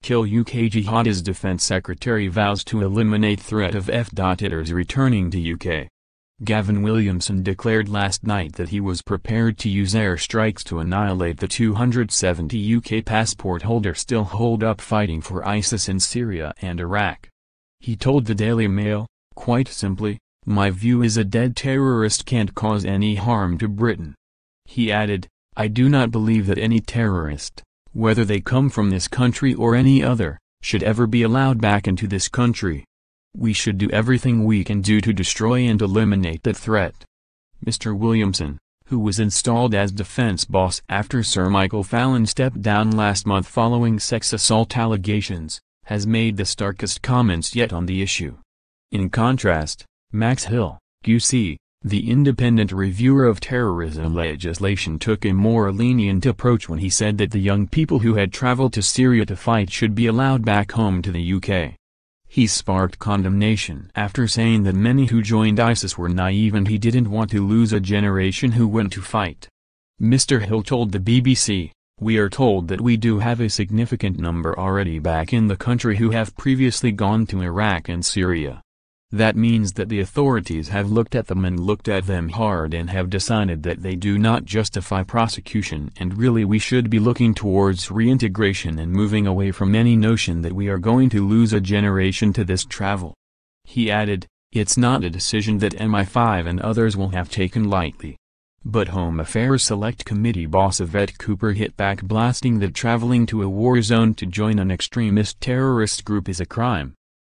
kill UK jihadis. Defense Secretary vows to eliminate threat of f.ighters returning to UK. Gavin Williamson declared last night that he was prepared to use airstrikes to annihilate the 270 UK passport holders still holed up fighting for ISIS in Syria and Iraq. He told the Daily Mail, "Quite simply, my view is a dead terrorist can't cause any harm to Britain." He added, "I do not believe that any terrorist, whether they come from this country or any other, should ever be allowed back into this country. We should do everything we can do to destroy and eliminate that threat." Mr. Williamson, who was installed as defense boss after Sir Michael Fallon stepped down last month following sex assault allegations, has made the starkest comments yet on the issue. In contrast, Max Hill, QC, the independent reviewer of terrorism legislation, took a more lenient approach when he said that the young people who had traveled to Syria to fight should be allowed back home to the UK. He sparked condemnation after saying that many who joined ISIS were naive and he didn't want to lose a generation who went to fight. Mr. Hill told the BBC, "We are told that we do have a significant number already back in the country who have previously gone to Iraq and Syria. That means that the authorities have looked at them and looked at them hard and have decided that they do not justify prosecution, and really we should be looking towards reintegration and moving away from any notion that we are going to lose a generation to this travel." He added, "It's not a decision that MI5 and others will have taken lightly." But Home Affairs Select Committee boss Yvette Cooper hit back, blasting that traveling to a war zone to join an extremist terrorist group is a crime.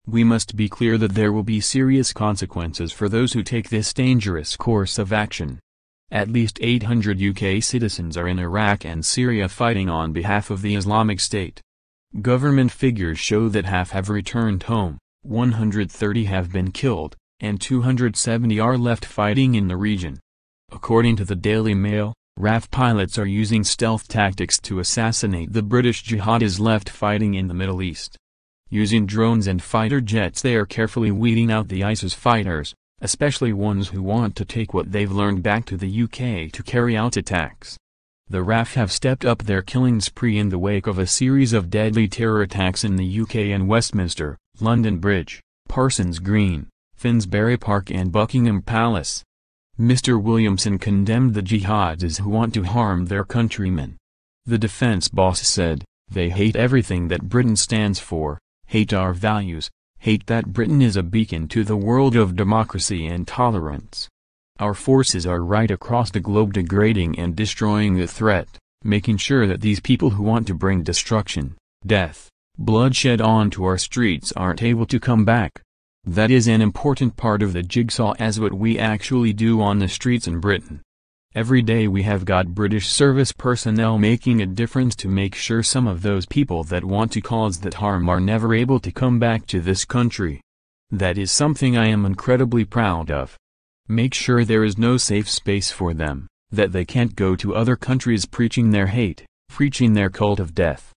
"We must be clear that there will be serious consequences for those who take this dangerous course of action. At least 800 UK citizens are in Iraq and Syria fighting on behalf of the Islamic State. Government figures show that half have returned home, 130 have been killed, and 270 are left fighting in the region." According to the Daily Mail, RAF pilots are using stealth tactics to assassinate the British jihadis left fighting in the Middle East. Using drones and fighter jets, they are carefully weeding out the ISIS fighters, especially ones who want to take what they've learned back to the UK to carry out attacks. The RAF have stepped up their killing spree in the wake of a series of deadly terror attacks in the UK and Westminster, London Bridge, Parsons Green, Finsbury Park and Buckingham Palace. Mr. Williamson condemned the jihadis who want to harm their countrymen. The defense boss said, "They hate everything that Britain stands for, hate our values, hate that Britain is a beacon to the world of democracy and tolerance. Our forces are right across the globe degrading and destroying the threat, making sure that these people who want to bring destruction, death, bloodshed onto our streets aren't able to come back. That is an important part of the jigsaw as what we actually do on the streets in Britain. Every day we have got British service personnel making a difference to make sure some of those people that want to cause that harm are never able to come back to this country. That is something I am incredibly proud of. Make sure there is no safe space for them, that they can't go to other countries preaching their hate, preaching their cult of death.